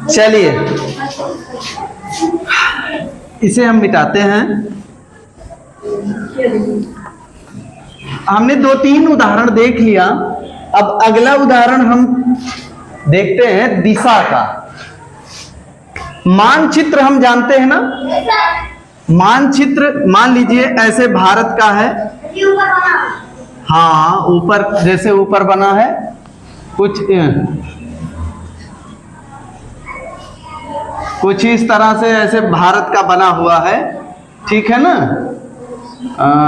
चलिए इसे हम मिटाते हैं। हमने 2-3 उदाहरण देख लिया। अब अगला उदाहरण हम देखते हैं दिशा का। मानचित्र हम जानते हैं ना, मानचित्र मान लीजिए ऐसे भारत का है। हाँ, ऊपर जैसे ऊपर बना है कुछ इस तरह से ऐसे भारत का बना हुआ है, ठीक है ना।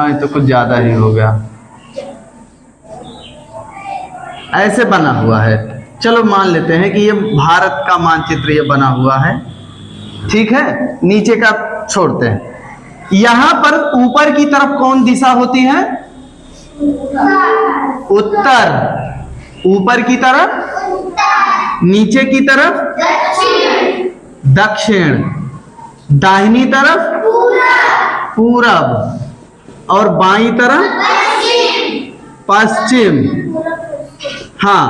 ये तो कुछ ज्यादा ही हो गया, ऐसे बना हुआ है। चलो मान लेते हैं कि ये भारत का मानचित्र ये बना हुआ है, ठीक है। नीचे का छोड़ते हैं। यहां पर ऊपर की तरफ कौन दिशा होती है? उत्तर। ऊपर की तरफ, नीचे की तरफ दक्षिण, दाहिनी तरफ पूरब और बाईं तरफ पश्चिम। हाँ,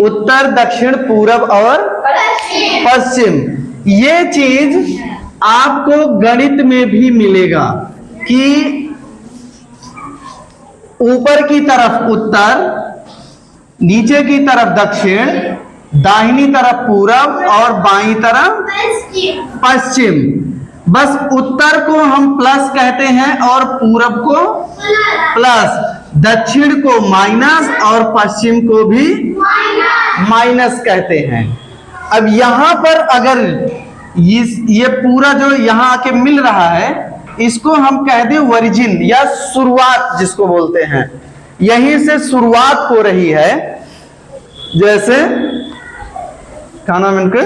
उत्तर, दक्षिण, पूरब और पश्चिम। ये चीज आपको गणित में भी मिलेगा कि ऊपर की तरफ उत्तर, नीचे की तरफ दक्षिण, दाहिनी तरफ पूरब और बाईं तरफ पश्चिम। बस उत्तर को हम प्लस कहते हैं और पूरब को प्लस, दक्षिण को माइनस और पश्चिम को भी माइनस कहते हैं। अब यहां पर अगर ये पूरा जो यहां आके मिल रहा है, इसको हम कह दें ओरिजिन या शुरुआत जिसको बोलते हैं। यहीं से शुरुआत हो रही है। जैसे क्या नाम इनका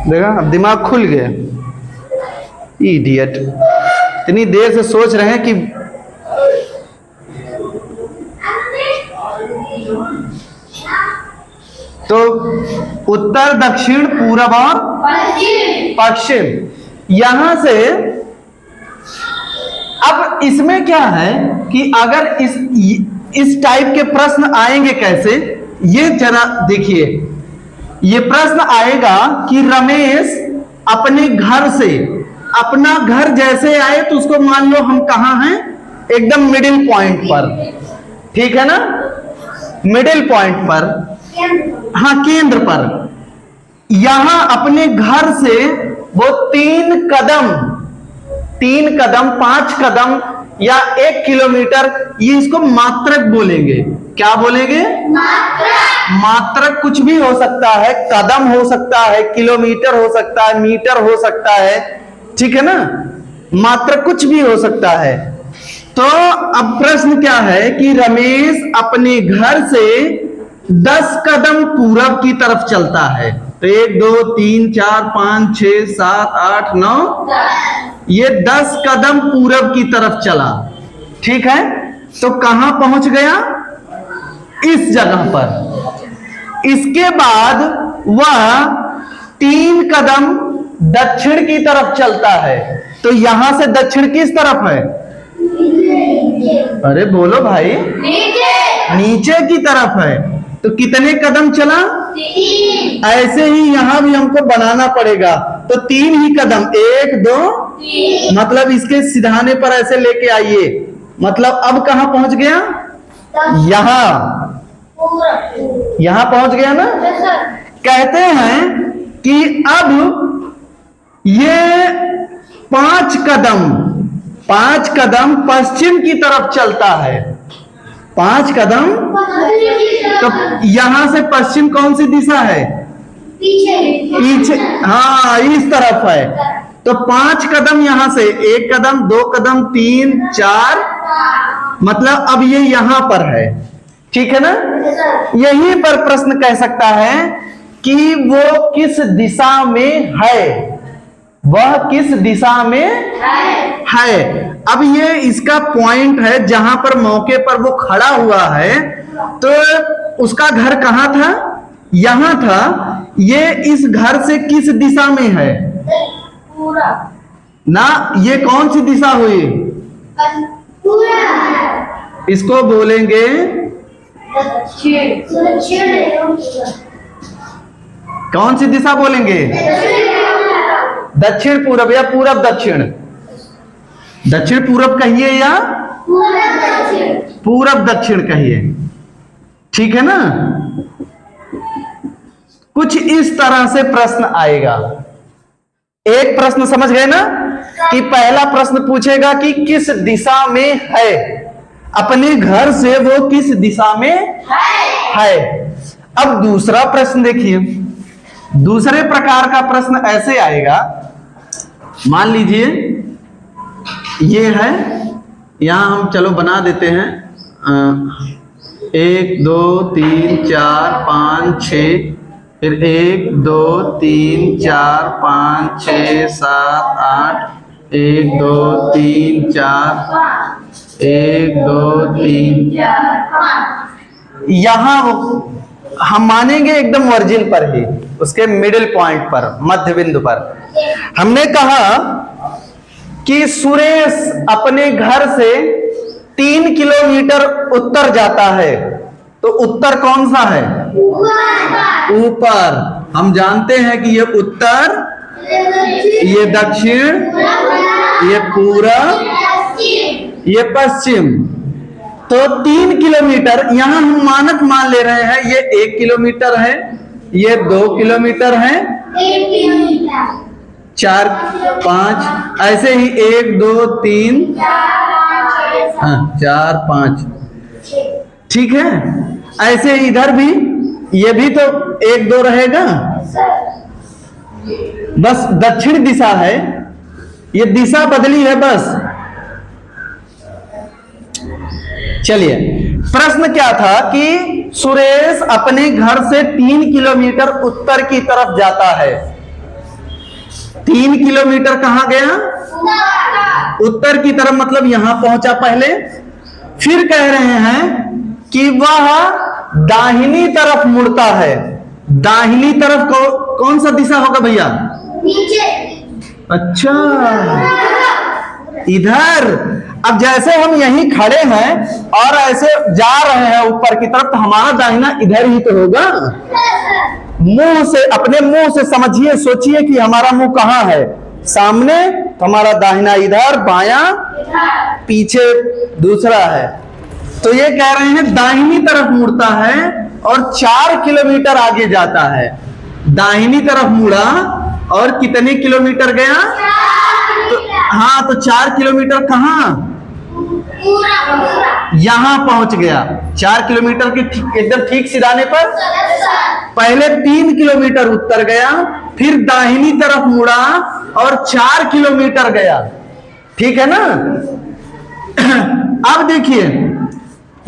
देखा, अब दिमाग खुल गया। इडियट, इतनी देर से सोच रहे हैं कि तो उत्तर, दक्षिण, पूरब और पश्चिम। यहां से अब इसमें क्या है कि अगर इस टाइप के प्रश्न आएंगे कैसे, ये जरा देखिए। ये प्रश्न आएगा कि रमेश अपने घर से, अपना घर जैसे आए तो उसको मान लो हम कहां हैं, एकदम मिडिल पॉइंट पर, ठीक है ना, मिडिल पॉइंट पर, हाँ केंद्र पर। यहां अपने घर से वो 3 कदम 5 कदम या 1 किलोमीटर, ये इसको मात्रक बोलेंगे। क्या बोलेंगे? मात्रक कुछ भी हो सकता है, कदम हो सकता है, किलोमीटर हो सकता है, मीटर हो सकता है, ठीक है ना। मात्रक कुछ भी हो सकता है। तो अब प्रश्न क्या है कि रमेश अपने घर से 10 कदम पूरब की तरफ चलता है। तो 1 2 3 4 5 6 7 8 9, ये 10 कदम पूरब की तरफ चला, ठीक है। तो कहां पहुंच गया? इस जगह पर। इसके बाद वह 3 कदम दक्षिण की तरफ चलता है। तो यहां से दक्षिण किस तरफ है? अरे बोलो भाई, नीचे की तरफ है। तो कितने कदम चला? 3। ऐसे ही यहां भी हमको बनाना पड़ेगा। तो 3 ही कदम, 1 2 3। मतलब इसके सिधाने पर ऐसे लेके आइए। मतलब अब कहां पहुंच गया? यहां पहुंच गया ना। कहते हैं कि अब ये 5 कदम पश्चिम की तरफ चलता है। 5 कदम, तो यहां से पश्चिम कौन सी दिशा है? पीछे, हाँ इस तरफ है। तो 5 कदम यहां से, 1 कदम 2 कदम 3 4, मतलब अब ये यहां पर है, ठीक है ना। यहीं पर प्रश्न कह सकता है कि वो किस दिशा में है, वह किस दिशा में है। अब ये इसका पॉइंट है जहां पर मौके पर वो खड़ा हुआ है। तो उसका घर कहां था? यहां था। ये इस घर से किस दिशा में है? ना, ये कौन सी दिशा हुई? इसको बोलेंगे कौन सी दिशा बोलेंगे? दक्षिण पूरब या पूरब दक्षिण? दक्षिण पूरब कहिए या पूरब दक्षिण कहिए, ठीक है ना। कुछ इस तरह से प्रश्न आएगा। एक प्रश्न समझ गए ना कि पहला प्रश्न पूछेगा कि किस दिशा में है, अपने घर से वो किस दिशा में है। अब दूसरा प्रश्न देखिए, दूसरे प्रकार का प्रश्न ऐसे आएगा, मान लीजिए ये है, यहां हम चलो बना देते हैं 1 2 3 4 5 6, फिर 1 2 3 4 5 6 7 8, 1 2 3 4 1 2 3 यहां हम मानेंगे एकदम वर्जिन पर ही, उसके मिडिल पॉइंट पर, मध्य बिंदु पर। हमने कहा कि सुरेश अपने घर से 3 किलोमीटर उत्तर जाता है, तो उत्तर कौन सा है? ऊपर। हम जानते हैं कि ये उत्तर, ये दक्षिण, ये पूरब, ये पश्चिम। तो 3 किलोमीटर यहां हम मानक मान ले रहे हैं, ये 1 किलोमीटर है, ये 2 किलोमीटर है, 4 5, ऐसे ही 1 2 3 4 5, ठीक है। ऐसे इधर भी, ये भी तो 1 2 रहेगा, बस दक्षिण दिशा है, ये दिशा बदली है बस। चलिए, प्रश्न क्या था कि सुरेश अपने घर से 3 किलोमीटर उत्तर की तरफ जाता है। 3 किलोमीटर कहां गया? उत्तर की तरफ, मतलब यहां पहुंचा पहले। फिर कह रहे हैं कि वह दाहिनी तरफ मुड़ता है। दाहिनी तरफ कौन सा दिशा होगा भैया? नीचे। अच्छा, इधर। अब जैसे हम यहीं खड़े हैं और ऐसे जा रहे हैं ऊपर की तरफ, तो हमारा दाहिना इधर ही तो होगा। मुंह से, अपने मुंह से समझिए, सोचिए कि हमारा मुंह कहां है? सामने, तो हमारा दाहिना इधर, बायां पीछे दूसरा है। तो ये कह रहे हैं दाहिनी तरफ मुड़ता है और 4 किलोमीटर आगे जाता है। दाहिनी तरफ मुड़ा और कितने किलोमीटर गया? तो, हाँ, तो 4 किलोमीटर कहां? यहां पहुंच गया। 4 किलोमीटर के एकदम ठीक सिराने पर पहले 3 किलोमीटर उत्तर गया, फिर दाहिनी तरफ मुड़ा और 4 किलोमीटर गया, ठीक है ना। अब देखिए,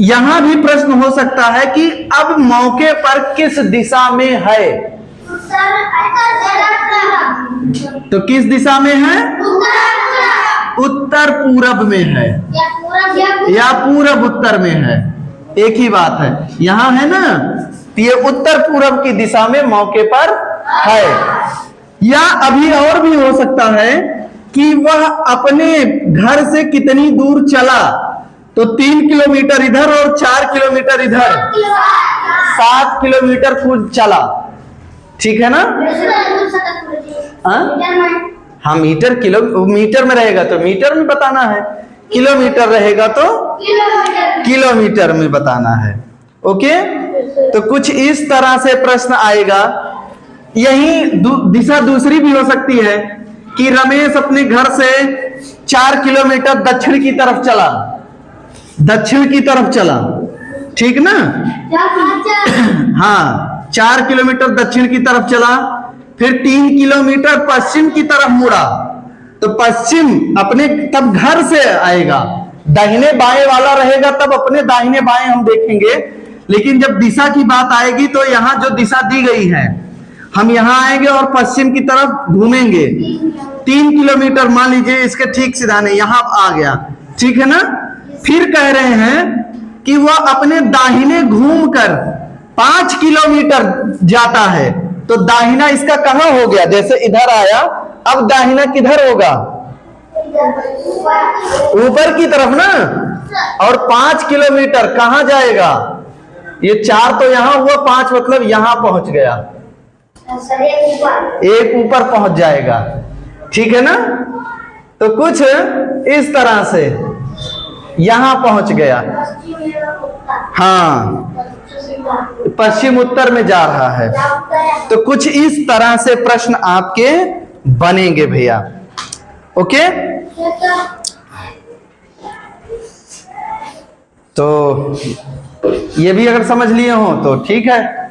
यहां भी प्रश्न हो सकता है कि अब मौके पर किस दिशा में है? तो किस दिशा में है? उत्तर पूरब में है या पूरब उत्तर में है, एक ही बात है। यहां है ना, ये उत्तर पूरब की दिशा में मौके पर है। या अभी और भी हो सकता है कि वह अपने घर से कितनी दूर चला, तो 3 किलोमीटर इधर और 4 किलोमीटर इधर, 7 किलोमीटर कूद चला, ठीक है ना। हाँ, मीटर किलोमीटर में रहेगा तो मीटर में बताना है, किलोमीटर रहेगा तो किलोमीटर में बताना है। ओके, तो कुछ इस तरह से प्रश्न आएगा। यही दिशा दूसरी भी हो सकती है कि रमेश अपने घर से 4 किलोमीटर दक्षिण की तरफ चला, दक्षिण की तरफ चला, ठीक ना। हाँ, 4 किलोमीटर दक्षिण की तरफ चला, फिर 3 किलोमीटर पश्चिम की तरफ मुड़ा, तो पश्चिम अपने तब घर से आएगा, दाहिने बाएं वाला रहेगा तब अपने दाहिने बाएं हम देखेंगे। लेकिन जब दिशा की बात आएगी तो यहां जो दिशा दी गई है, हम यहां आएंगे और पश्चिम की तरफ घूमेंगे। 3 किलोमीटर मान लीजिए इसके ठीक सिधाने यहां आ गया, ठीक है ना। फिर कह रहे हैं कि वह अपने दाहिने घूमकर 5 किलोमीटर जाता है, तो दाहिना इसका कहां हो गया? जैसे इधर आया, अब दाहिना किधर होगा? ऊपर की तरफ ना, और 5 किलोमीटर कहां जाएगा? ये 4 तो यहां हुआ, 5 मतलब यहां पहुंच गया, एक ऊपर पहुंच जाएगा। ठीक है ना? तो कुछ इस तरह से यहां पहुंच गया। हाँ, पश्चिम उत्तर में जा रहा है। तो कुछ इस तरह से प्रश्न आपके बनेंगे भैया। ओके, तो ये भी अगर समझ लिए हो तो ठीक है।